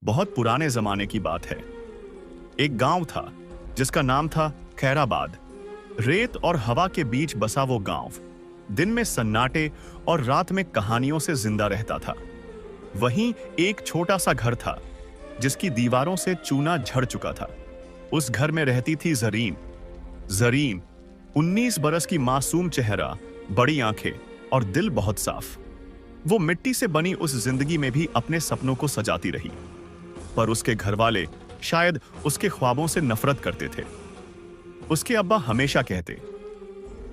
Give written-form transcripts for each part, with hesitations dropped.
बहुत पुराने जमाने की बात है। एक गांव था जिसका नाम था खैराबाद। रेत और हवा के बीच बसा वो गांव दिन में सन्नाटे और रात में कहानियों से जिंदा रहता था। वहीं एक छोटा सा घर था जिसकी दीवारों से चूना झड़ चुका था। उस घर में रहती थी जरीन। जरीन 19 बरस की मासूम चेहरा, बड़ी आंखें और दिल बहुत साफ। वो मिट्टी से बनी उस जिंदगी में भी अपने सपनों को सजाती रही, पर उसके घरवाले शायद उसके ख्वाबों से नफरत करते थे। उसके अब्बा हमेशा कहते,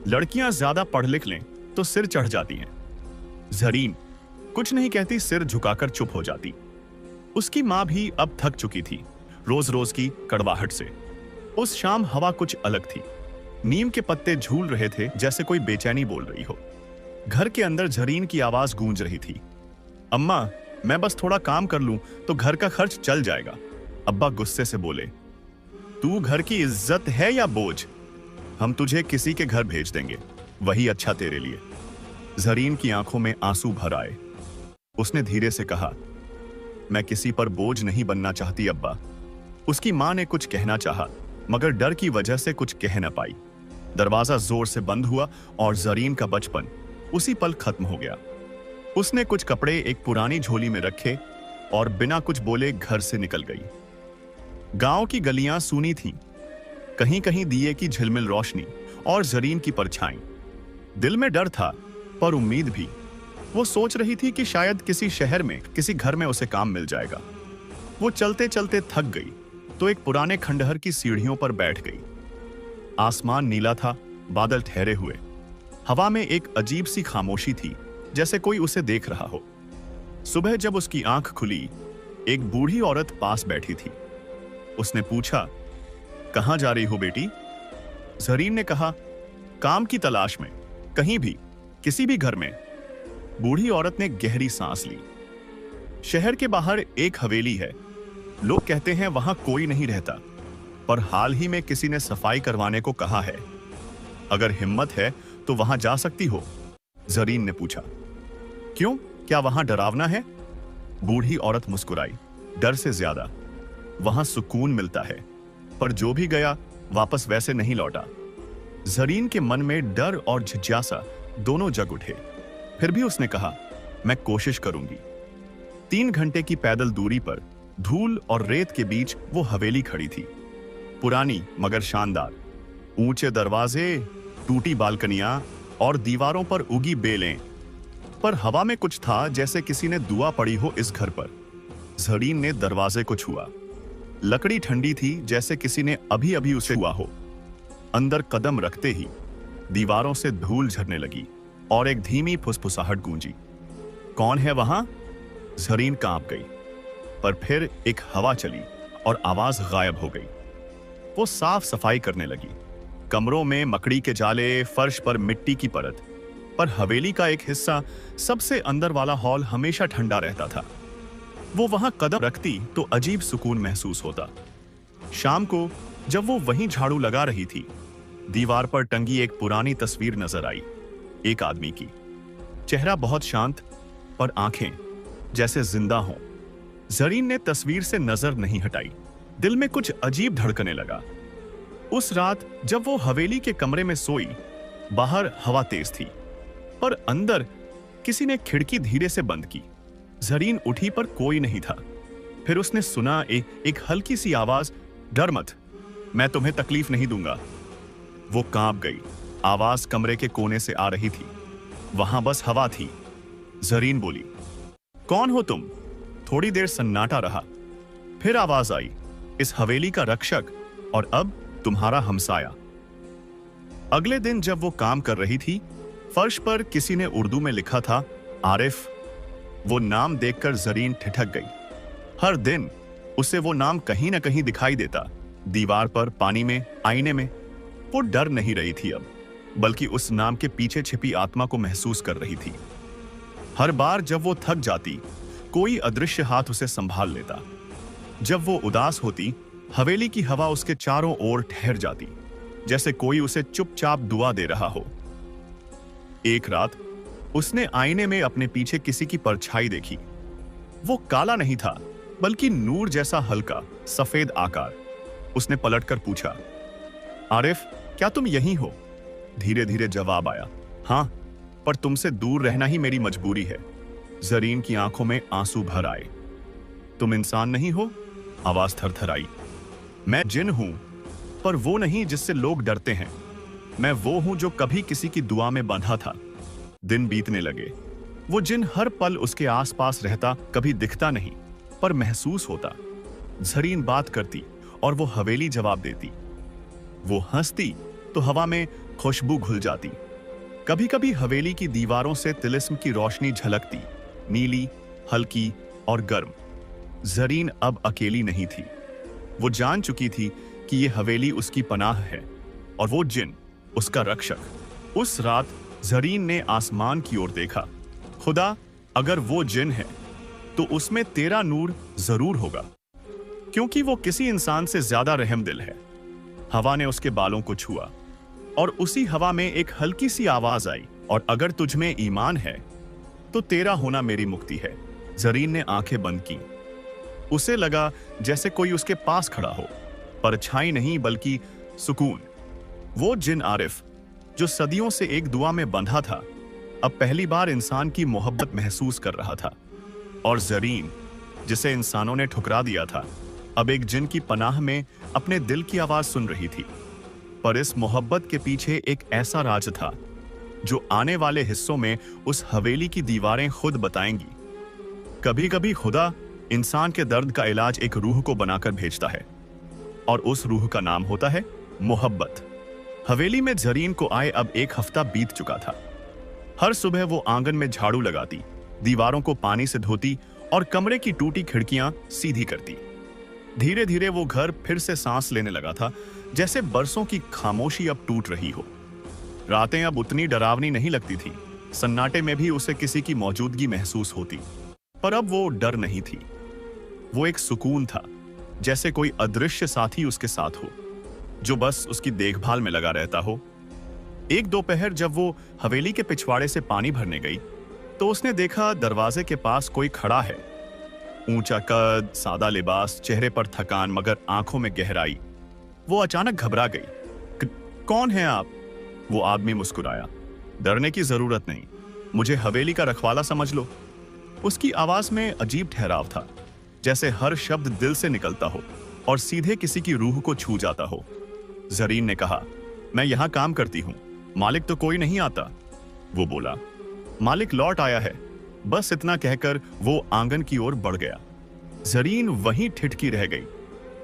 लड़कियां ज्यादा पढ़ लिख लें तो सिर चढ़ जाती हैं। जरीन कुछ नहीं कहती, सिर झुकाकर चुप हो जाती। उसकी मां भी अब थक चुकी थी रोज रोज की कड़वाहट से। उस शाम हवा कुछ अलग थी। नीम के पत्ते झूल रहे थे जैसे कोई बेचैनी बोल रही हो। घर के अंदर जरीन की आवाज गूंज रही थी, अम्मा, मैं बस थोड़ा काम कर लूं तो घर का खर्च चल जाएगा। अब्बा गुस्से से बोले, तू घर की इज्जत है या बोझ? हम तुझे किसी के घर भेज देंगे, वही अच्छा तेरे लिए। जरीन की आंखों में आंसू भर आए। उसने धीरे से कहा, मैं किसी पर बोझ नहीं बनना चाहती अब्बा। उसकी मां ने कुछ कहना चाहा, मगर डर की वजह से कुछ कह न पाई। दरवाजा जोर से बंद हुआ और जरीन का बचपन उसी पल खत्म हो गया। उसने कुछ कपड़े एक पुरानी झोली में रखे और बिना कुछ बोले घर से निकल गई। गांव की गलियां सूनी थीं, कहीं कहीं दिए की झिलमिल रोशनी और जरीन की परछाई। दिल में डर था पर उम्मीद भी। वो सोच रही थी कि शायद किसी शहर में, किसी घर में उसे काम मिल जाएगा। वो चलते चलते थक गई तो एक पुराने खंडहर की सीढ़ियों पर बैठ गई। आसमान नीला था, बादल ठहरे हुए। हवा में एक अजीब सी खामोशी थी, जैसे कोई उसे देख रहा हो। सुबह जब उसकी आंख खुली, एक बूढ़ी औरत पास बैठी थी। उसने पूछा, कहां जा रही हो बेटी? जरीन ने कहा, काम की तलाश में, कहीं भी, किसी भी घर में। बूढ़ी औरत ने गहरी सांस ली। शहर के बाहर एक हवेली है। लोग कहते हैं वहां कोई नहीं रहता, पर हाल ही में किसी ने सफाई करवाने को कहा है। अगर हिम्मत है तो वहां जा सकती हो? जरीन ने पूछा। क्यों, क्या वहां डरावना है? बूढ़ी औरत मुस्कुराई, डर से ज्यादा। वहां सुकून मिलता है, पर जो भी गया वापस वैसे नहीं लौटा। जरीन के मन में डर और जिज्ञासा दोनों जग उठे। फिर भी उसने कहा, मैं कोशिश करूंगी। 3 घंटे की पैदल दूरी पर धूल और रेत के बीच वो हवेली खड़ी थी। पुरानी मगर शानदार। ऊंचे दरवाजे, टूटी बालकनियां और दीवारों पर उगी बेलें। पर हवा में कुछ था, जैसे किसी ने दुआ पड़ी हो इस घर पर। जरीन ने दरवाजे को छुआ। लकड़ी ठंडी थी, जैसे किसी ने अभी अभी उसे छुआ हो। अंदर कदम रखते ही दीवारों से धूल झरने लगी और एक धीमी फुसफुसाहट गूंजी। कौन है वहां? जरीन कांप गई, पर फिर एक हवा चली और आवाज गायब हो गई। वो साफ सफाई करने लगी। कमरों में मकड़ी के जाले, फर्श पर मिट्टी की परत। पर हवेली का एक हिस्सा, सबसे अंदर वाला हॉल, हमेशा ठंडा रहता था। वो वहां कदम रखती तो अजीब सुकून महसूस होता। शाम को जब वो वहीं झाड़ू लगा रही थी, दीवार पर टंगी एक पुरानी तस्वीर नजर आई। एक आदमी की। चेहरा बहुत शांत, पर आंखें जैसे जिंदा हों। जरीन ने तस्वीर से नजर नहीं हटाई। दिल में कुछ अजीब धड़कने लगा। उस रात जब वो हवेली के कमरे में सोई, बाहर हवा तेज थी, पर अंदर किसी ने खिड़की धीरे से बंद की। जरीन उठी पर कोई नहीं था। फिर उसने सुना एक हल्की सी आवाज, डर मत, मैं तुम्हें तकलीफ नहीं दूंगा। वो कांप गई। आवाज कमरे के कोने से आ रही थी। वहां बस हवा थी। जरीन बोली, कौन हो तुम? थोड़ी देर सन्नाटा रहा। फिर आवाज आई, इस हवेली का रक्षक और अब तुम्हारा हमसाया। अगले दिन जब वो काम कर रही थी, फर्श पर किसी ने उर्दू में लिखा था, आरिफ। वो नाम देखकर जरीन ठिठक गई। हर दिन उसे वो नाम कहीं ना कहीं दिखाई देता, दीवार पर, पानी में, आईने में। वो डर नहीं रही थी अब, बल्कि उस नाम के पीछे छिपी आत्मा को महसूस कर रही थी। हर बार जब वो थक जाती, कोई अदृश्य हाथ उसे संभाल लेता। जब वो उदास होती, हवेली की हवा उसके चारों ओर ठहर जाती, जैसे कोई उसे चुपचाप दुआ दे रहा हो। एक रात उसने आईने में अपने पीछे किसी की परछाई देखी। वो काला नहीं था, बल्कि नूर जैसा हल्का सफेद आकार। उसने पलटकर पूछा, आरिफ, क्या तुम यहीं हो? धीरे धीरे जवाब आया, हाँ, पर तुमसे दूर रहना ही मेरी मजबूरी है। जरीन की आंखों में आंसू भर आए। तुम इंसान नहीं हो? आवाज थरथराई। मैं जिन हूं, पर वो नहीं जिससे लोग डरते हैं। मैं वो हूं जो कभी किसी की दुआ में बंधा था। दिन बीतने लगे। वो जिन हर पल उसके आसपास रहता, कभी दिखता नहीं पर महसूस होता। जरीन बात करती और वो हवेली जवाब देती। वो हंसती तो हवा में खुशबू घुल जाती। कभी कभी हवेली की दीवारों से तिलिस्म की रोशनी झलकती, नीली, हल्की और गर्म। जरीन अब अकेली नहीं थी। वो जान चुकी थी कि ये हवेली उसकी पनाह है और वो जिन उसका रक्षक। उस रात जरीन ने आसमान की ओर देखा। खुदा, अगर वो जिन है तो उसमें तेरा नूर जरूर होगा, क्योंकि वो किसी इंसान से ज्यादा रहमदिल है। हवा ने उसके बालों को छुआ और उसी हवा में एक हल्की सी आवाज आई, और अगर तुझ में ईमान है तो तेरा होना मेरी मुक्ति है। जरीन ने आंखें बंद की। उसे लगा जैसे कोई उसके पास खड़ा हो, परछाई नहीं बल्कि सुकून। वो जिन आरिफ जो सदियों से एक दुआ में बंधा था, अब पहली बार इंसान की मोहब्बत महसूस कर रहा था। और जरीन, जिसे इंसानों ने ठुकरा दिया था, अब एक जिन की पनाह में अपने दिल की आवाज सुन रही थी। पर इस मोहब्बत के पीछे एक ऐसा राज था जो आने वाले हिस्सों में उस हवेली की दीवारें खुद बताएंगी। कभी कभी खुदा इंसान के दर्द का इलाज एक रूह को बनाकर भेजता है, और उस रूह का नाम होता है मोहब्बत। हवेली में जरीन को आए अब एक हफ्ता बीत चुका था। हर सुबह वो आंगन में झाड़ू लगाती, दीवारों को पानी से धोती और कमरे की टूटी खिड़कियां सीधी करती। धीरे धीरे वो घर फिर से सांस लेने लगा था, जैसे बरसों की खामोशी अब टूट रही हो। रातें अब उतनी डरावनी नहीं लगती थी। सन्नाटे में भी उसे किसी की मौजूदगी महसूस होती, पर अब वो डर नहीं थी। वो एक सुकून था, जैसे कोई अदृश्य साथी उसके साथ हो, जो बस उसकी देखभाल में लगा रहता हो। एक दोपहर जब वो हवेली के पिछवाड़े से पानी भरने गई, तो उसने देखा दरवाजे के पास कोई खड़ा है। ऊंचा कद, सादा लिबास, चेहरे पर थकान मगर आंखों में गहराई। वो अचानक घबरा गई। कौन है आप? वो आदमी मुस्कुराया। डरने की जरूरत नहीं, मुझे हवेली का रखवाला समझ लो। उसकी आवाज में अजीब ठहराव था, जैसे हर शब्द दिल से निकलता हो और सीधे किसी की रूह को छू जाता हो। जरीन ने कहा, मैं यहां काम करती हूं, मालिक तो कोई नहीं आता। वो बोला, मालिक लौट आया है। बस इतना कहकर वो आंगन की ओर बढ़ गया। जरीन वहीं ठिठकी रह गई।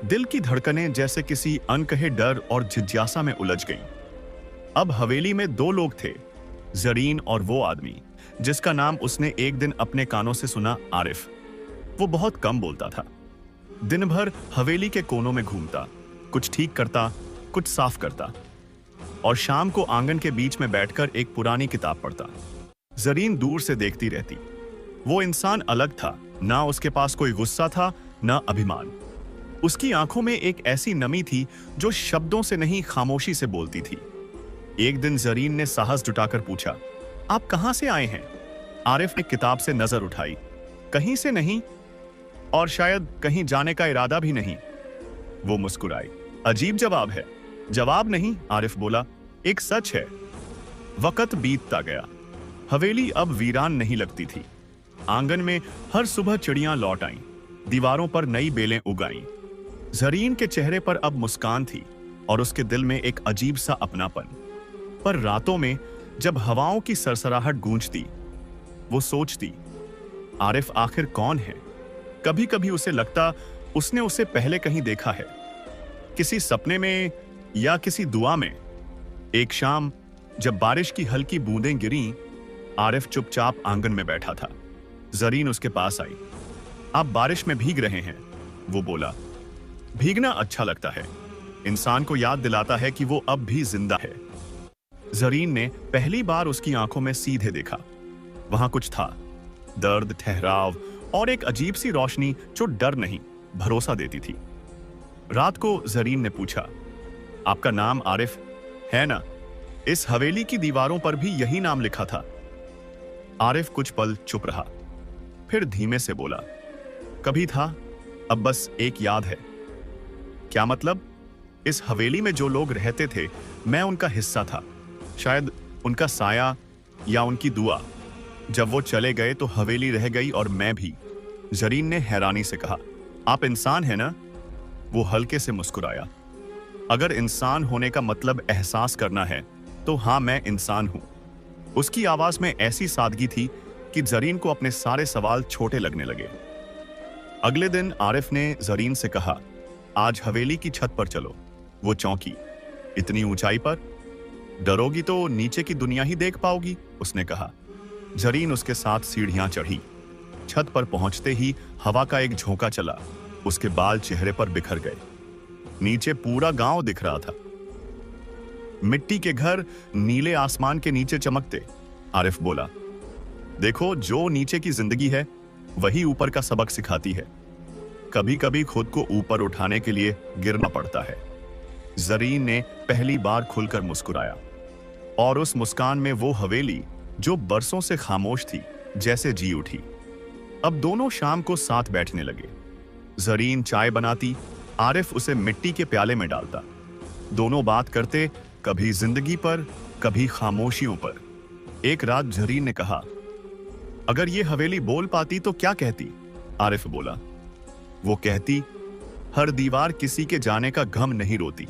दिल की धड़कनें जैसे किसी अनकहे डर और जिज्ञासा में उलझ गईं। अब हवेली में दो लोग थे, जरीन और वो आदमी जिसका नाम उसने एक दिन अपने कानों से सुना, आरिफ। वो बहुत कम बोलता था। दिन भर हवेली के कोनों में घूमता, कुछ ठीक करता, कुछ साफ करता, और शाम को आंगन के बीच में बैठकर एक पुरानी किताब पढ़ता। जरीन दूर से देखती रहती। वो इंसान अलग था, ना उसके पास कोई गुस्सा था, ना अभिमान। उसकी आंखों में एक ऐसी नमी थी जो शब्दों से नहीं, खामोशी से बोलती थी। एक दिन जरीन ने साहस जुटाकर पूछा, आप कहां से आए हैं? आरिफ ने किताब से नजर उठाई। कहीं से नहीं, और शायद कहीं जाने का इरादा भी नहीं। वो मुस्कुराई। अजीब जवाब है। जवाब नहीं, आरिफ बोला, एक सच है। वक्त बीतता गया। हवेली अब वीरान नहीं लगती थी। आंगन में हर सुबह चिड़ियां लौट आईं, दीवारों पर नई बेलें उग आईं। जरीन के चेहरे पर अब मुस्कान थी और उसके दिल में एक अजीब सा अपनापन। पर रातों में जब हवाओं की सरसराहट गूंजती, वो सोचती, आरिफ आखिर कौन है? कभी कभी उसे लगता उसने उसे पहले कहीं देखा है, किसी सपने में या किसी दुआ में। एक शाम जब बारिश की हल्की बूंदें गिरीं, आरिफ चुपचाप आंगन में बैठा था। जरीन उसके पास आई। आप बारिश में भीग रहे हैं, वो बोला। भीगना अच्छा लगता है, इंसान को याद दिलाता है कि वो अब भी जिंदा है। जरीन ने पहली बार उसकी आंखों में सीधे देखा। वहां कुछ था, दर्द, ठहराव और एक अजीब सी रोशनी जो डर नहीं, भरोसा देती थी। रात को जरीन ने पूछा, आपका नाम आरिफ है ना? इस हवेली की दीवारों पर भी यही नाम लिखा था। आरिफ कुछ पल चुप रहा, फिर धीमे से बोला, कभी था, अब बस एक याद है। क्या मतलब? इस हवेली में जो लोग रहते थे, मैं उनका हिस्सा था, शायद उनका साया या उनकी दुआ। जब वो चले गए तो हवेली रह गई और मैं भी। जरीन ने हैरानी से कहा, आप इंसान हैं ना? वो हल्के से मुस्कुराया। अगर इंसान होने का मतलब एहसास करना है तो हाँ, मैं इंसान हूं। उसकी आवाज में ऐसी सादगी थी कि जरीन को अपने सारे सवाल छोटे लगने लगे। अगले दिन आरिफ ने जरीन से कहा, आज हवेली की छत पर चलो। वो चौंकी। इतनी ऊंचाई पर? डरोगी तो नीचे की दुनिया ही देख पाओगी, उसने कहा। जरीन उसके साथ सीढ़ियां चढ़ी। छत पर पहुंचते ही हवा का एक झोंका चला। उसके बाल चेहरे पर बिखर गए। नीचे पूरा गांव दिख रहा था। मिट्टी के घर नीले आसमान के नीचे चमकते। आरिफ बोला, देखो, जो नीचे की जिंदगी है वही ऊपर का सबक सिखाती है। कभी कभी खुद को ऊपर उठाने के लिए गिरना पड़ता है। जरीन ने पहली बार खुलकर मुस्कुराया और उस मुस्कान में वो हवेली जो बरसों से खामोश थी जैसे जी उठी। अब दोनों शाम को साथ बैठने लगे। जरीन चाय बनाती, आरिफ उसे मिट्टी के प्याले में डालता। दोनों बात करते, कभी जिंदगी पर, कभी खामोशियों पर। एक रात जरीन ने कहा, अगर ये हवेली बोल पाती तो क्या कहती? आरिफ बोला, वो कहती, हर दीवार किसी के जाने का गम नहीं रोती,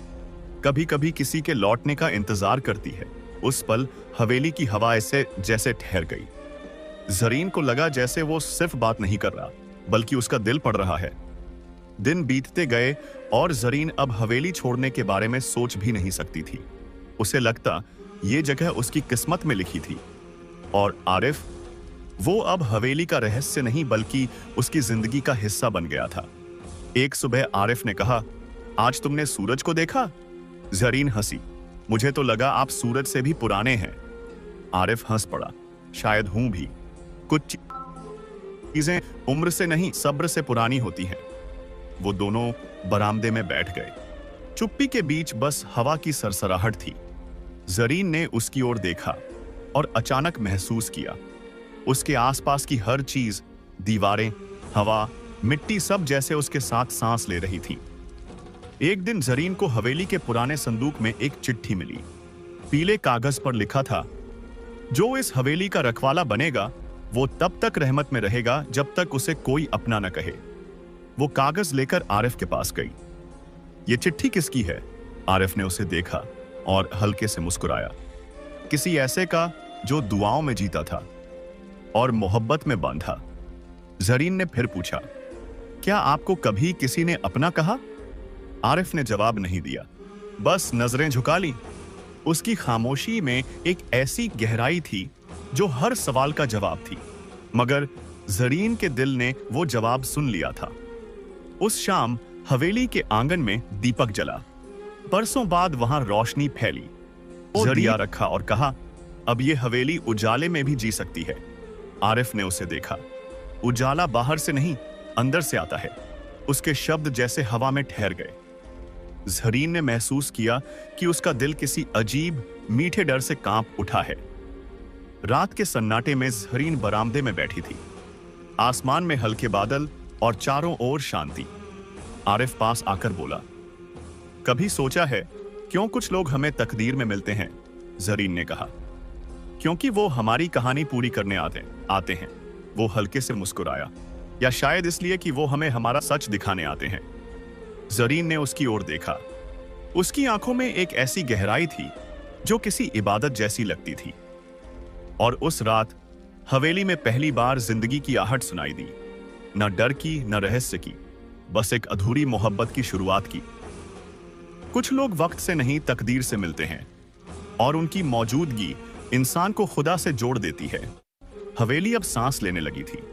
कभी कभी किसी के लौटने का इंतजार करती है। उस पल हवेली की हवा ऐसे जैसे ठहर गई। जरीन को लगा जैसे वो सिर्फ बात नहीं कर रहा, बल्कि उसका दिल पड़ रहा है। दिन बीतते गए और जरीन अब हवेली छोड़ने के बारे में सोच भी नहीं सकती थी। उसे लगता ये जगह उसकी किस्मत में लिखी थी। और आरिफ, वो अब हवेली का रहस्य नहीं बल्कि उसकी जिंदगी का हिस्सा बन गया था। एक सुबह आरिफ ने कहा, आज तुमने सूरज को देखा? जरीन हंसी। मुझे तो लगा आप सूरज से भी पुराने हैं। आरिफ हंस पड़ा, शायद हूं भी। कुछ चीजें उम्र से नहीं, सब्र से पुरानी होती हैं। वो दोनों बरामदे में बैठ गए। चुप्पी के बीच बस हवा की सरसराहट थी। जरीन ने उसकी ओर देखा और अचानक महसूस किया उसके आसपास की हर चीज, दीवारें, हवा, मिट्टी, सब जैसे उसके साथ सांस ले रही थी। एक दिन जरीन को हवेली के पुराने संदूक में एक चिट्ठी मिली। पीले कागज पर लिखा था, जो इस हवेली का रखवाला बनेगा वो तब तक रहमत में रहेगा जब तक उसे कोई अपना न कहे। वो कागज लेकर आरिफ के पास गई। ये चिट्ठी किसकी है? आरिफ ने उसे देखा और हल्के से मुस्कुराया। किसी ऐसे का जो दुआओं में जीता था और मोहब्बत में बांधा। जरीन ने फिर पूछा, क्या आपको कभी किसी ने अपना कहा? आरिफ ने जवाब नहीं दिया, बस नजरें झुका ली। उसकी खामोशी में एक ऐसी गहराई थी जो हर सवाल का जवाब थी, मगर जरीन के दिल ने वो जवाब सुन लिया था। उस शाम हवेली के आंगन में दीपक जला। बरसों बाद वहां रोशनी फैली। जरिया रखा और कहा, अब ये हवेली उजाले में भी जी सकती है। आरिफ ने उसे देखा। उजाला बाहर से नहीं, अंदर से आता है। उसके शब्द जैसे हवा में ठहर गए। जरीन ने महसूस किया कि उसका दिल किसी अजीब मीठे डर से कांप उठा है। रात के सन्नाटे में जरीन बरामदे में बैठी थी। आसमान में हल्के बादल और चारों ओर शांति। आरिफ पास आकर बोला, कभी सोचा है क्यों कुछ लोग हमें तकदीर में मिलते हैं? जरीन ने कहा, क्योंकि वो हमारी कहानी पूरी करने आते हैं। वो हल्के से मुस्कुराया, या शायद इसलिए कि वो हमें हमारा सच दिखाने आते हैं। जरीन ने उसकी ओर देखा। उसकी आंखों में एक ऐसी गहराई थी जो किसी इबादत जैसी लगती थी। और उस रात हवेली में पहली बार जिंदगी की आहट सुनाई दी। न डर की, न रहस्य की, बस एक अधूरी मोहब्बत की शुरुआत की। कुछ लोग वक्त से नहीं, तकदीर से मिलते हैं और उनकी मौजूदगी इंसान को खुदा से जोड़ देती है। हवेली अब सांस लेने लगी थी।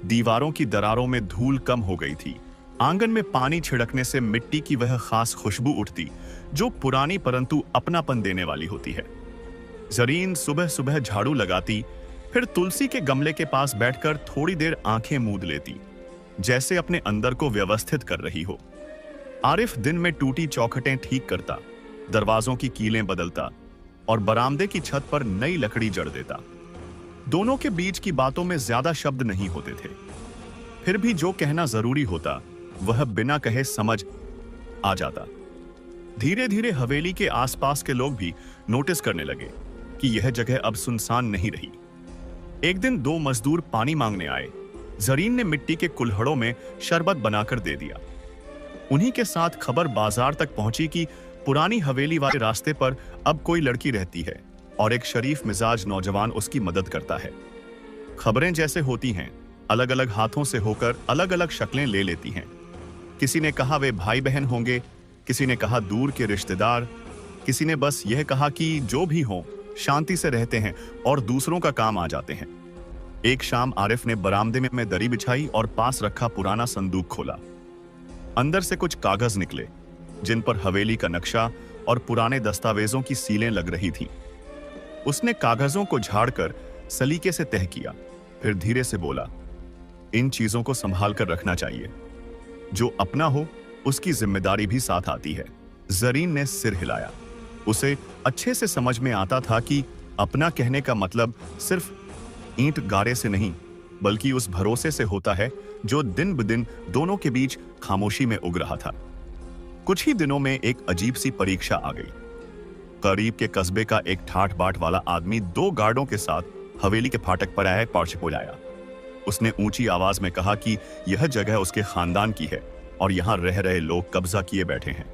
दीवारों की दरारों में धूल कम हो गई थी। आंगन में पानी छिड़कने से मिट्टी की वह खास खुशबू उठती जो पुरानी परंतु अपनापन देने वाली होती है। जरीन सुबह सुबह झाड़ू लगाती, फिर तुलसी के गमले के पास बैठकर थोड़ी देर आंखें मूंद लेती, जैसे अपने अंदर को व्यवस्थित कर रही हो। आरिफ दिन में टूटी चौखटें ठीक करता, दरवाजों की कीलें बदलता और बरामदे की छत पर नई लकड़ी जड़ देता। दोनों के बीच की बातों में ज्यादा शब्द नहीं होते थे, फिर भी जो कहना जरूरी होता वह बिना कहे समझ आ जाता। धीरे धीरे हवेली के आसपास के लोग भी नोटिस करने लगे कि यह जगह अब सुनसान नहीं रही। एक दिन दो मजदूर पानी मांगने आए। जरीन ने मिट्टी के कुल्हड़ों में शरबत बनाकर दे दिया। उन्हीं के साथ खबर बाजार तक पहुंची कि पुरानी हवेली वाले रास्ते पर अब कोई लड़की रहती है और एक शरीफ मिजाज नौजवान उसकी मदद करता है। खबरें जैसे होती हैं, अलग अलग हाथों से होकर अलग अलग शक्लें ले लेती हैं। किसी ने कहा वे भाई बहन होंगे, किसी ने कहा दूर के रिश्तेदार, किसी ने बस यह कहा कि जो भी हो शांति से रहते हैं और दूसरों का काम आ जाते हैं। एक शाम आरिफ ने बरामदे में दरी बिछाई और पास रखा पुराना संदूक खोला। अंदर से कुछ कागज निकले जिन पर हवेली का नक्शा और पुराने दस्तावेजों की सीलें लग रही थीं। उसने कागजों को झाड़कर सलीके से तह किया, फिर धीरे से बोला, इन चीजों को संभाल कर रखना चाहिए। जो अपना हो उसकी जिम्मेदारी भी साथ आती है। जरीन ने सिर हिलाया। उसे अच्छे से समझ में आता था कि अपना कहने का मतलब सिर्फ ईंट गारे से नहीं, बल्कि उस भरोसे से होता है जो दिन ब दिन दोनों के बीच खामोशी में उग रहा था। कुछ ही दिनों में एक अजीब सी परीक्षा आ गई। करीब के कस्बे का एक ठाठ बाट वाला आदमी 2 गार्डों के साथ हवेली के फाटक पर आया बुलाया। उसने ऊंची आवाज में कहा कि यह जगह उसके खानदान की है और यहां रह रहे लोग कब्जा किए बैठे हैं।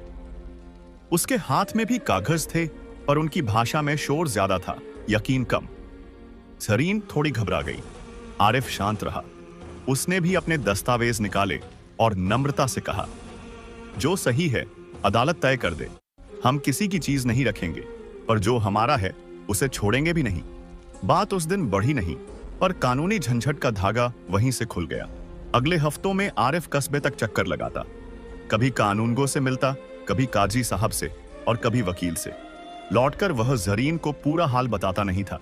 उसके हाथ में भी कागज थे, पर उनकी भाषा में शोर ज्यादा था, यकीन कम। जरीन थोड़ी घबरा गई। आरिफ शांत रहा। उसने भी अपने दस्तावेज निकाले और नम्रता से कहा, जो सही है अदालत तय कर दे। हम किसी की चीज नहीं रखेंगे, पर जो हमारा है उसे छोड़ेंगे भी नहीं। बात उस दिन बढ़ी नहीं, पर कानूनी झंझट का धागा वहीं से खुल गया। अगले हफ्तों में आरिफ कस्बे तक चक्कर लगाता। कभी कानूनगो से मिलता, कभी काजी साहब से और कभी वकील से। लौटकर वह जरीन को पूरा हाल बताता नहीं था,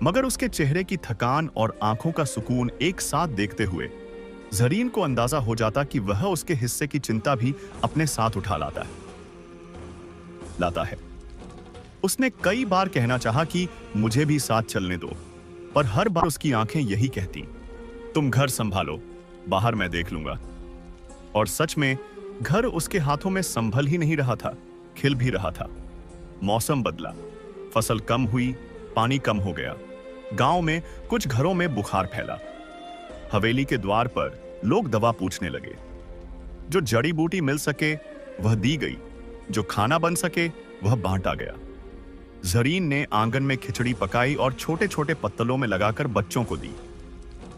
मगर उसके चेहरे की थकान और आंखों का सुकून एक साथ देखते हुए जरीन को अंदाजा हो जाता कि वह उसके हिस्से की चिंता भी अपने साथ उठा लाता है। उसने कई बार कहना चाहा कि मुझे भी साथ चलने दो, पर हर बार उसकी आंखें यही कहती, तुम घर संभालो, बाहर मैं देख लूंगा। और सच में घर उसके हाथों में संभल ही नहीं रहा था, खिल भी रहा था। मौसम बदला, फसल कम हुई, पानी कम हो गया। गांव में कुछ घरों में बुखार फैला। हवेली के द्वार पर लोग दवा पूछने लगे। जो जड़ी बूटी मिल सके वह दी गई, जो खाना बन सके वह बांटा गया। जरीन ने आंगन में खिचड़ी पकाई और छोटे छोटे पत्तलों में लगाकर बच्चों को दी।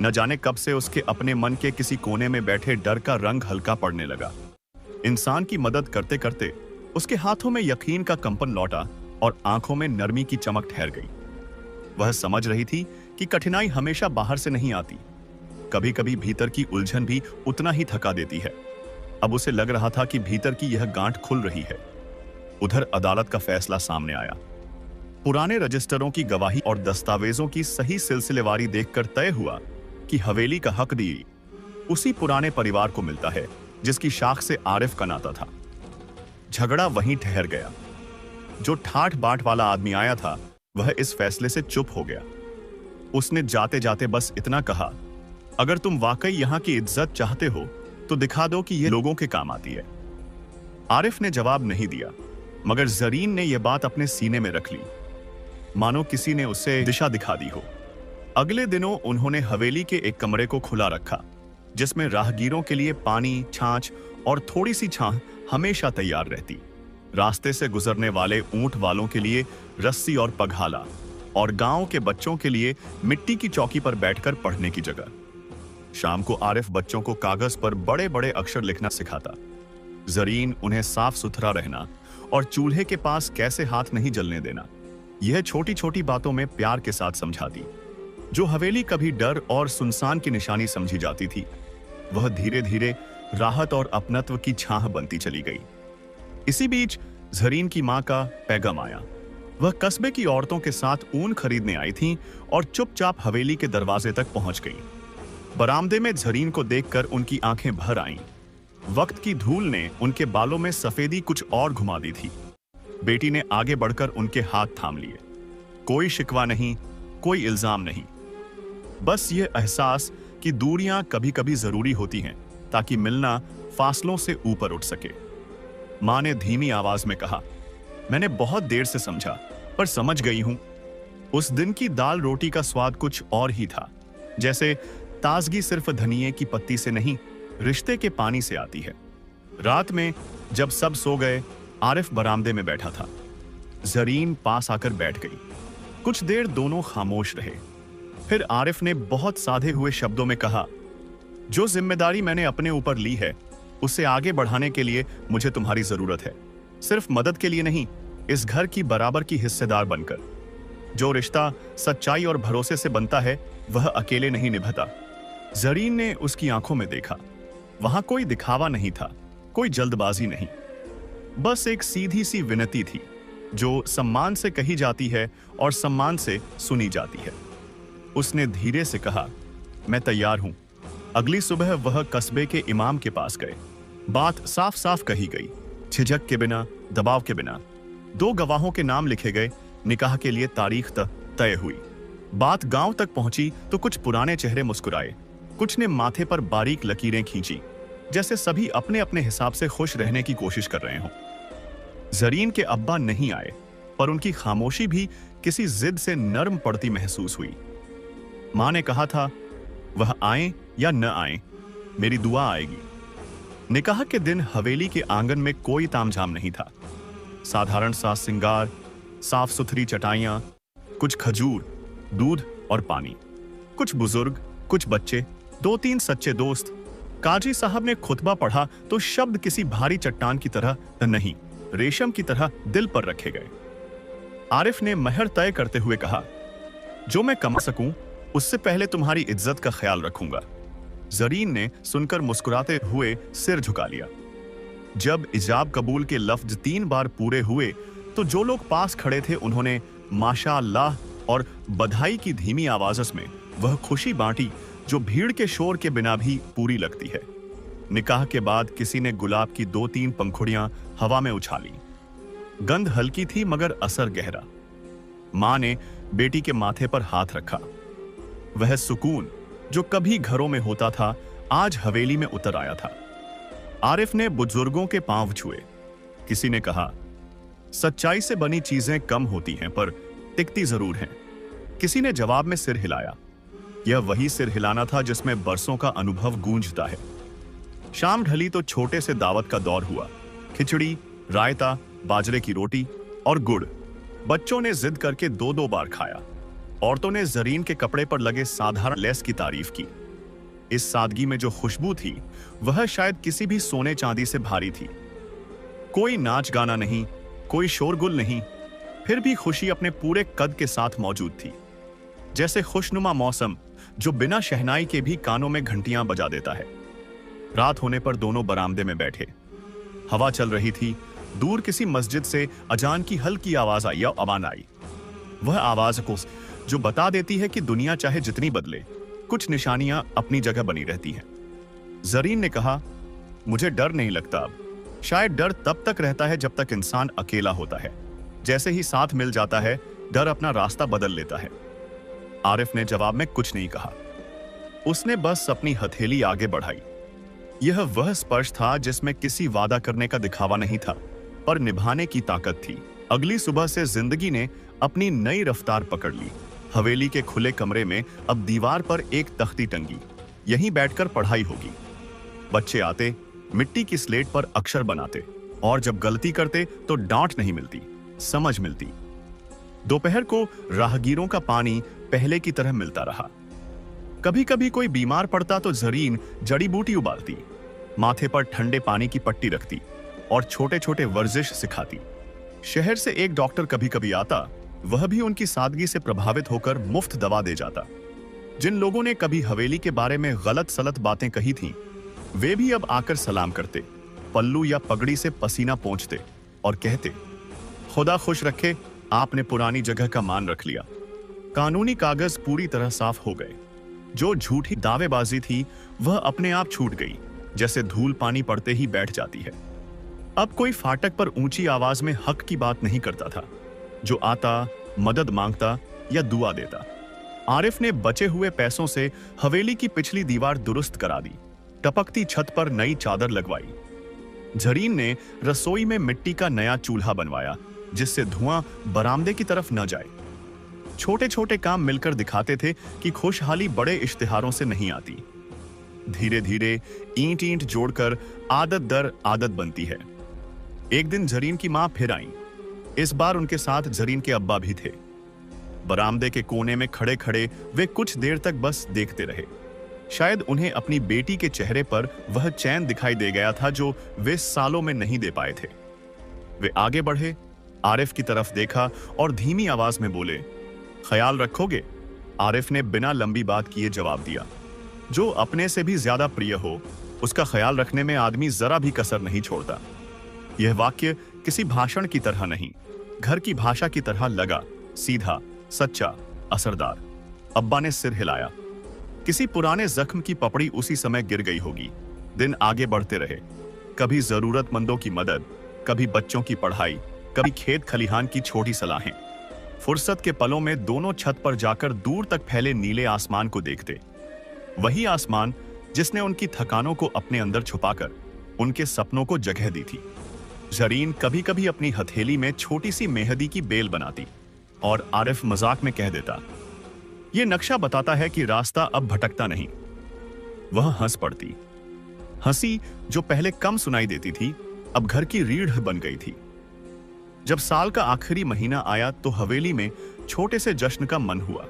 न जाने कब से उसके अपने मन के किसी कोने में बैठे डर का रंग हल्का पड़ने लगा। इंसान की मदद करते करते उसके हाथों में यकीन का कंपन लौटा और आंखों में नरमी की चमक ठहर गई। वह समझ रही थी कि कठिनाई हमेशा बाहर से नहीं आती, कभी कभी भीतर की उलझन भी उतना ही थका देती है। अब उसे लग रहा था कि भीतर की यह गांठ खुल रही है। उधर अदालत का फैसला सामने आया। पुराने रजिस्टरों की गवाही और दस्तावेजों की सही सिलसिलेवारी देखकर तय हुआ कि हवेली का हक भी उसी पुराने परिवार को मिलता है जिसकी शाख से आरिफ का नाता था। झगड़ा वहीं ठहर गया। जो ठाठ बाट वाला आदमी आया था वह इस फैसले से चुप हो गया। उसने जाते जाते बस इतना कहा, अगर तुम वाकई यहां की इज्जत चाहते हो तो दिखा दो कि यह लोगों के काम आती है। आरिफ ने जवाब नहीं दिया, मगर जरीन ने यह बात अपने सीने में रख ली, मानो किसी ने उसे दिशा दिखा दी हो। अगले दिनों उन्होंने हवेली के एक कमरे को खुला रखा, जिसमें राहगीरों के लिए पानी, छाछ और थोड़ी सी छाह हमेशा तैयार रहती। रास्ते से गुजरने वाले ऊंट वालों के लिए रस्सी और पघाला, और गांव के बच्चों के लिए मिट्टी की चौकी पर बैठकर पढ़ने की जगह। शाम को आरिफ बच्चों को कागज पर बड़े बड़े अक्षर लिखना सिखाता। जरीन उन्हें साफ सुथरा रहना और चूल्हे के पास कैसे हाथ नहीं जलने देना, यह छोटी छोटी बातों में प्यार के साथ समझाती। जो हवेली कभी डर और सुनसान की निशानी समझी जाती थी, वह धीरे धीरे राहत और अपनत्व की छाह बनती चली गई। इसी बीच जरीन की मां का पैगाम आया। वह कस्बे की औरतों के साथ ऊन खरीदने आई थीं और चुपचाप हवेली के दरवाजे तक पहुंच गई। बरामदे में जरीन को देखकर उनकी आंखें भर आईं। वक्त की धूल ने उनके बालों में सफेदी कुछ और घुमा दी थी। बेटी ने आगे बढ़कर उनके हाथ थाम लिए। कोई शिकवा नहीं, कोई इल्जाम नहीं, बस यह एहसास कि दूरियां कभी कभी जरूरी होती हैं ताकि मिलना फासलों से ऊपर उठ सके। मां ने धीमी आवाज में कहा, मैंने बहुत देर से समझा, पर समझ गई हूं। उस दिन की दाल रोटी का स्वाद कुछ और ही था, जैसे ताजगी सिर्फ धनिये की पत्ती से नहीं, रिश्ते के पानी से आती है। रात में जब सब सो गए, आरिफ बरामदे में बैठा था। जरीन पास आकर बैठ गई। कुछ देर दोनों खामोश रहे। फिर आरिफ ने बहुत साधे हुए शब्दों में कहा, जो जिम्मेदारी मैंने अपने ऊपर ली है, उसे आगे बढ़ाने के लिए मुझे तुम्हारी जरूरत है। सिर्फ मदद के लिए नहीं, इस घर की बराबर की हिस्सेदार बनकर। जो रिश्ता सच्चाई और भरोसे से बनता है, वह अकेले नहीं निभता। जरीन ने उसकी आंखों में देखा। वहां कोई दिखावा नहीं था, कोई जल्दबाजी नहीं, बस एक सीधी सी विनती थी, जो सम्मान से कही जाती है और सम्मान से सुनी जाती है। उसने धीरे से कहा, मैं तैयार हूं। अगली सुबह वह कस्बे के इमाम के पास गए। बात साफ साफ कही गई, झिझक के बिना, दबाव के बिना। 2 गवाहों के नाम लिखे गए। निकाह के लिए तारीख तय हुई। बात गांव तक पहुंची तो कुछ पुराने चेहरे मुस्कुराए, कुछ ने माथे पर बारीक लकीरें खींची, जैसे सभी अपने अपने हिसाब से खुश रहने की कोशिश कर रहे हों। जरीन के अब्बा नहीं आए, पर उनकी खामोशी भी किसी जिद से नर्म पड़ती महसूस हुई। मां ने कहा था, वह आए या न आए, मेरी दुआ आएगी। निकाह के दिन हवेली के आंगन में कोई तामझाम नहीं था। साधारण सा सिंगार, साफ सुथरी चटाइयां, कुछ खजूर, दूध और पानी। कुछ बुजुर्ग, कुछ बच्चे, 2-3 सच्चे दोस्त। काजी साहब ने खुतबा पढ़ा तो शब्द किसी भारी चट्टान की तरह नहीं, रेशम की तरह दिल पर रखे गए। आरिफ ने महर तय करते हुए कहा, जो मैं कमा सकूं, उससे पहले तुम्हारी इज्जत का ख्याल रखूंगा। जरीन ने सुनकर मुस्कुराते हुए सिर झुका लिया। जब इजाब कबूल के लफ्ज 3 बार पूरे हुए तो जो लोग पास खड़े थे उन्होंने माशाअल्लाह और बधाई की धीमी आवाज में वह खुशी बांटी जो भीड़ के शोर के बिना भी पूरी लगती है। निकाह के बाद किसी ने गुलाब की 2-3 पंखुड़ियां हवा में उछाली। गंध हल्की थी मगर असर गहरा। मां ने बेटी के माथे पर हाथ रखा। वह सुकून जो कभी घरों में होता था, आज हवेली में उतर आया था। आरिफ ने बुजुर्गों के पांव छुए। किसी ने कहा, सच्चाई से बनी चीजें कम होती हैं पर टिकती जरूर हैं। किसी ने जवाब में सिर हिलाया। यह वही सिर हिलाना था जिसमें बरसों का अनुभव गूंजता है। शाम ढली तो छोटे से दावत का दौर हुआ। खिचड़ी, रायता, बाजरे की रोटी और गुड़। बच्चों ने जिद करके 2-2 बार खाया। औरतों ने जरीन के कपड़े पर लगे साधारण लेस की तारीफ की। इस सादगी में जो खुशबू थी, वह शायद किसी भी सोने चांदी से भारी थी। कोई नाच गाना नहीं, कोई शोरगुल नहीं, फिर भी खुशी अपने पूरे कद के साथ मौजूद थी। जैसे खुशनुमा मौसम जो बिना शहनाई के भी कानों में घंटियां बजा देता है। रात होने पर दोनों बरामदे में बैठे। हवा चल रही थी। दूर किसी मस्जिद से अजान की हल्की आवाज आई या अबान आई। वह आवाज को जो बता देती है कि दुनिया चाहे जितनी बदले, कुछ निशानियां अपनी जगह बनी रहती हैं। जरीन ने कहा, मुझे डर नहीं लगता अब। शायद डर तब तक रहता है जब तक इंसान अकेला होता है। जैसे ही साथ मिल जाता है, डर अपना रास्ता बदल लेता है। आरिफ ने जवाब में कुछ नहीं कहा। उसने बस अपनी हथेली आगे बढ़ाई। यह वह स्पर्श था जिसमें किसी वादा करने का दिखावा नहीं था, पर निभाने की ताकत थी। अगली सुबह से जिंदगी ने अपनी नई रफ्तार पकड़ ली। हवेली के खुले कमरे में अब दीवार पर एक तख्ती टंगी। यहीं बैठकर पढ़ाई होगी। बच्चे आते, मिट्टी की स्लेट पर अक्षर बनाते, और जब गलती करते तो डांट नहीं मिलती, समझ मिलती। दोपहर को राहगीरों का पानी पहले की तरह मिलता रहा। कभी कभी कोई बीमार पड़ता तो जरीन जड़ी बूटी उबालती, माथे पर ठंडे पानी की पट्टी रखती और छोटे छोटे वर्जिश सिखाती। शहर से एक डॉक्टर कभी कभी आता, वह भी उनकी सादगी से प्रभावित होकर मुफ्त दवा दे जाता। जिन लोगों ने कभी हवेली के बारे में गलत सलत बातें कही थीं, वे भी अब आकर सलाम करते, पल्लू या पगड़ी से पसीना पोंछते और कहते, खुदा खुश रखे, आपने पुरानी जगह का मान रख लिया। कानूनी कागज पूरी तरह साफ हो गए। जो झूठी दावेबाजी थी वह अपने आप छूट गई, जैसे धूल पानी पड़ते ही बैठ जाती है। अब कोई फाटक पर ऊंची आवाज में हक की बात नहीं करता था। जो आता, मदद मांगता या दुआ देता। आरिफ ने बचे हुए पैसों से हवेली की पिछली दीवार दुरुस्त करा दी। टपकती छत पर नई चादर लगवाई। जरीन ने रसोई में मिट्टी का नया चूल्हा बनवाया जिससे धुआं बरामदे की तरफ न जाए। छोटे छोटे काम मिलकर दिखाते थे कि खुशहाली बड़े इश्तिहारों से नहीं आती। धीरे धीरे ईंट ईंट जोड़कर आदत दर आदत बनती है। एक दिन जरीन की मां फिर आई। इस बार उनके साथ जरीन के अब्बा भी थे। बरामदे के कोने में खड़े खड़े वे कुछ देर तक बस देखते रहे। शायद उन्हें अपनी बेटी के चेहरे पर वह चैन दिखाई दे गया था जो वे सालों में नहीं दे पाए थे। वे आगे बढ़े, आरिफ की तरफ देखा और धीमी आवाज में बोले, ख्याल रखोगे? आरिफ ने बिना लंबी बात किए जवाब दिया। जो अपने से भी ज्यादा प्रिय हो उसका ख्याल रखने में आदमी जरा भी कसर नहीं छोड़ता। यह वाक्य किसी भाषण की तरह नहीं, घर की भाषा की तरह लगा, सीधा, सच्चा, असरदार। अब्बा ने सिर हिलाया। किसी पुराने जख्म की पपड़ी उसी समय गिर गई होगी। दिन आगे बढ़ते रहे। कभी जरूरतमंदों की मदद, कभी बच्चों की पढ़ाई, कभी खेत खलिहान की छोटी सलाहें। फुर्सत के पलों में दोनों छत पर जाकर दूर तक फैले नीले आसमान को देखते। वही आसमान जिसने उनकी थकानों को अपने अंदर छुपाकर उनके सपनों को जगह दी थी। जरीन कभी कभी अपनी हथेली में छोटी सी मेहंदी की बेल बनाती और आरिफ मजाक में कह देता, यह नक्शा बताता है कि रास्ता अब भटकता नहीं। वह हंस पड़ती। हंसी जो पहले कम सुनाई देती थी अब घर की रीढ़ बन गई थी। जब साल का आखिरी महीना आया तो हवेली में छोटे से जश्न का मन हुआ।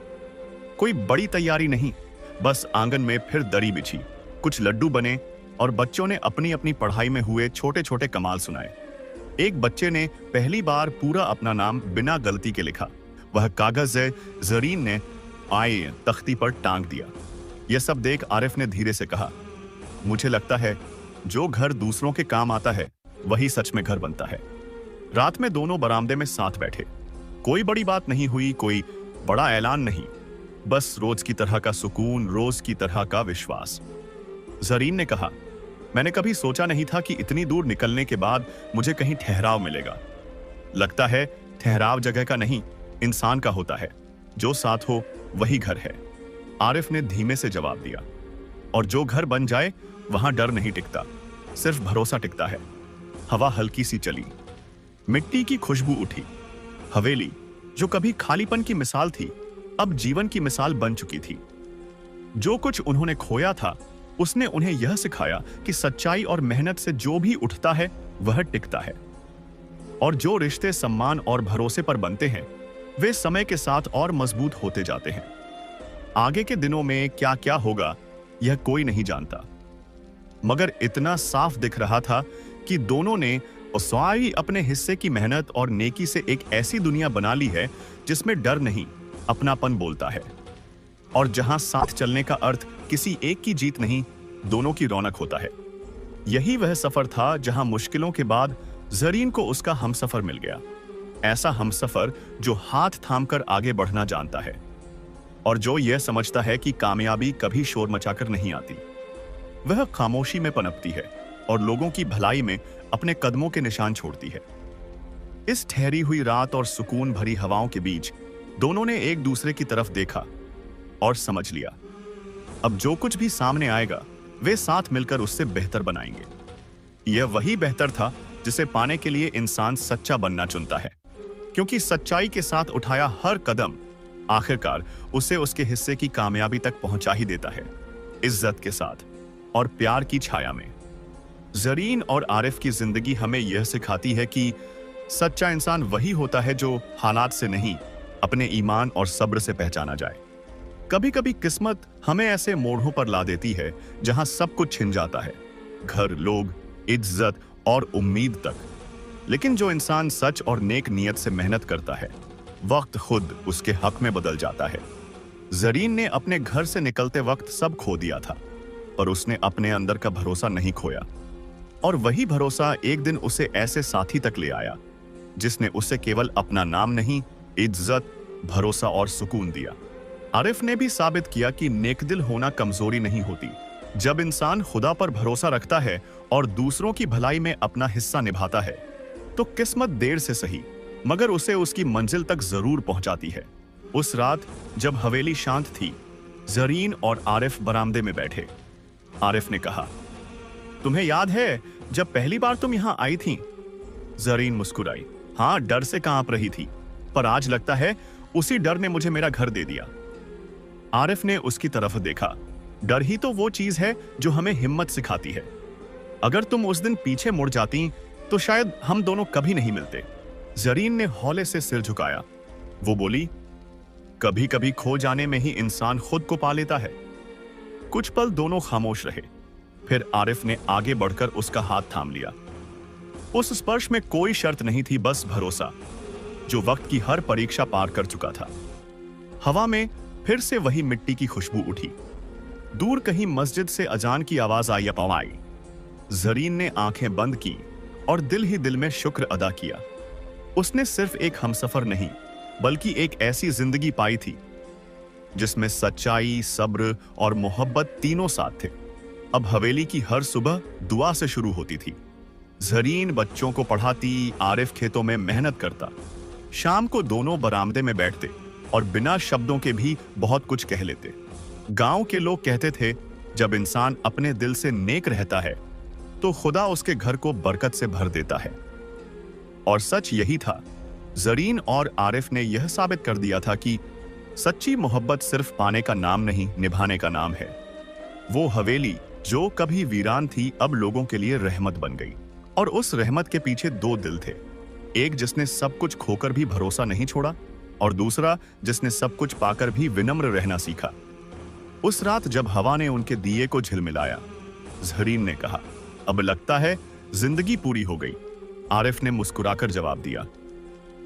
कोई बड़ी तैयारी नहीं, बस आंगन में फिर दरी बिछी, कुछ लड्डू बने और बच्चों ने अपनी अपनी पढ़ाई में हुए छोटे छोटे कमाल सुनाए। एक बच्चे ने पहली बार पूरा अपना नाम बिना गलती के लिखा। वह कागज जरीन ने आए तख्ती पर टांग दिया। यह सब देख आरिफ ने धीरे से कहा, मुझे लगता है जो घर दूसरों के काम आता है वही सच में घर बनता है। रात में दोनों बरामदे में साथ बैठे। कोई बड़ी बात नहीं हुई, कोई बड़ा ऐलान नहीं, बस रोज की तरह का सुकून, रोज की तरह का विश्वास। जरीन ने कहा, मैंने कभी सोचा नहीं था कि इतनी दूर निकलने के बाद मुझे कहीं ठहराव मिलेगा। लगता है ठहराव जगह का नहीं, इंसान का होता है। जो साथ हो वही घर है। आरिफ ने धीमे से जवाब दिया। और जो घर बन जाए वहां डर नहीं टिकता, सिर्फ भरोसा टिकता है। हवा हल्की सी चली, मिट्टी की खुशबू उठी। हवेली जो कभी खालीपन की मिसाल थी अब जीवन की मिसाल बन चुकी थी। जो कुछ उन्होंने खोया था उसने उन्हें यह सिखाया कि सच्चाई और मेहनत से जो भी उठता है वह टिकता है। और जो रिश्ते सम्मान और भरोसे पर बनते हैं वे समय के साथ और मजबूत होते जाते हैं। आगे के दिनों में क्या क्या होगा यह कोई नहीं जानता, मगर इतना साफ दिख रहा था कि दोनों ने उसाई अपने हिस्से की मेहनत और नेकी से एक ऐसी दुनिया बना ली है जिसमें डर नहीं, अपनापन बोलता है। और जहां साथ चलने का अर्थ किसी एक की जीत नहीं, दोनों की रौनक होता है। यही वह सफर था जहां मुश्किलों के बाद जरीन को उसका हमसफर मिल गया। ऐसा हमसफर जो हाथ थामकर आगे बढ़ना जानता है और जो यह समझता है कि कामयाबी कभी शोर मचाकर नहीं आती, वह खामोशी में पनपती है और लोगों की भलाई में अपने कदमों के निशान छोड़ती है। इस ठहरी हुई रात और सुकून भरी हवाओं के बीच दोनों ने एक दूसरे की तरफ देखा और समझ लिया, अब जो कुछ भी सामने आएगा वे साथ मिलकर उससे बेहतर बनाएंगे। यह वही बेहतर था जिसे पाने के लिए इंसान सच्चा बनना चुनता है, क्योंकि सच्चाई के साथ उठाया हर कदम आखिरकार उसे उसके हिस्से की कामयाबी तक पहुंचा ही देता है, इज्जत के साथ और प्यार की छाया में। जरीन और आरिफ की जिंदगी हमें यह सिखाती है कि सच्चा इंसान वही होता है जो हालात से नहीं, अपने ईमान और सब्र से पहचाना जाए। कभी कभी किस्मत हमें ऐसे मोड़ों पर ला देती है जहां सब कुछ छिन जाता है, घर, लोग, इज्जत और उम्मीद तक। लेकिन जो इंसान सच और नेक नियत से मेहनत करता है, वक्त खुद उसके हक में बदल जाता है। जरीन ने अपने घर से निकलते वक्त सब खो दिया था, पर उसने अपने अंदर का भरोसा नहीं खोया। और वही भरोसा एक दिन उसे ऐसे साथी तक ले आया जिसने उसे केवल अपना नाम नहीं, इज्जत, भरोसा और सुकून दिया। आरिफ ने भी साबित किया कि नेकदिल होना कमजोरी नहीं होती। जब इंसान खुदा पर भरोसा रखता है और दूसरों की भलाई में अपना हिस्सा निभाता है तो किस्मत देर से सही मगर उसे उसकी मंजिल तक जरूर पहुंचाती है। उस रात जब हवेली शांत थी, जरीन और आरिफ बरामदे में बैठे। आरिफ ने कहा, तुम्हें याद है जब पहली बार तुम यहां आई थी? जरीन मुस्कुराई। हाँ, डर से कांप रही थी, पर आज लगता है उसी डर ने मुझे मेरा घर दे दिया। आरिफ ने उसकी तरफ देखा। डर ही तो वो चीज है जो हमें हिम्मत सिखाती है। अगर तुम उस दिन पीछे मुड़ जाती तो शायद हम दोनों कभी नहीं मिलते। जरीन ने हौले से सिर झुकाया। वो बोली, कभी कभी खो जाने में ही इंसान खुद को पा लेता है। कुछ पल दोनों खामोश रहे, फिर आरिफ ने आगे बढ़कर उसका हाथ थाम लिया। उस स्पर्श में कोई शर्त नहीं थी, बस भरोसा, जो वक्त की हर परीक्षा पार कर चुका था। हवा में फिर से वही मिट्टी की खुशबू उठी। दूर कहीं मस्जिद से अजान की आवाज आई पवाई। जरीन ने आंखें बंद की और दिल ही दिल में शुक्र अदा किया। उसने सिर्फ एक हमसफर नहीं, बल्कि एक ऐसी जिंदगी पाई थी जिसमें सच्चाई, सब्र और मोहब्बत तीनों साथ थे। अब हवेली की हर सुबह दुआ से शुरू होती थी। जरीन बच्चों को पढ़ाती, आरिफ खेतों में मेहनत करता। शाम को दोनों बरामदे में बैठते और बिना शब्दों के भी बहुत कुछ कह लेते। गांव के लोग कहते थे, जब इंसान अपने दिल से नेक रहता है तो खुदा उसके घर को बरकत से भर देता है। और सच यही था। जरीन और आरिफ ने यह साबित कर दिया था कि सच्ची मोहब्बत सिर्फ पाने का नाम नहीं, निभाने का नाम है। वो हवेली जो कभी वीरान थी, अब लोगों के लिए रहमत बन गई। और उस रहमत के पीछे दो दिल थे, एक जिसने सब कुछ खोकर भी भरोसा नहीं छोड़ा, और दूसरा जिसने सब कुछ पाकर भी विनम्र रहना सीखा। उस रात जब हवा ने उनके दिए को झिलमिलाया, जरीन ने कहा, अब लगता है जिंदगी पूरी हो गई। आरिफ ने मुस्कुराकर जवाब दिया,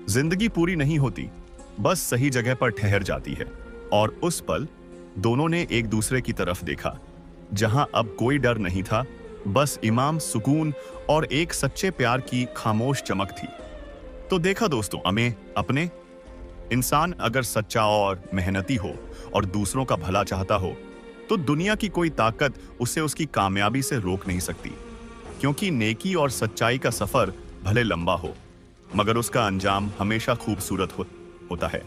जिंदगी पूरी नहीं होती, बस सही जगह पर ठहर जाती है। और उस पल दोनों ने एक दूसरे की तरफ देखा, जहां अब कोई डर नहीं था, बस इमाम, सुकून और एक सच्चे प्यार की खामोश चमक थी। तो देखा दोस्तों, हमें अपने इंसान अगर सच्चा और मेहनती हो और दूसरों का भला चाहता हो तो दुनिया की कोई ताकत उसे उसकी कामयाबी से रोक नहीं सकती। क्योंकि नेकी और सच्चाई का सफर भले लंबा हो, मगर उसका अंजाम हमेशा खूबसूरत होता है।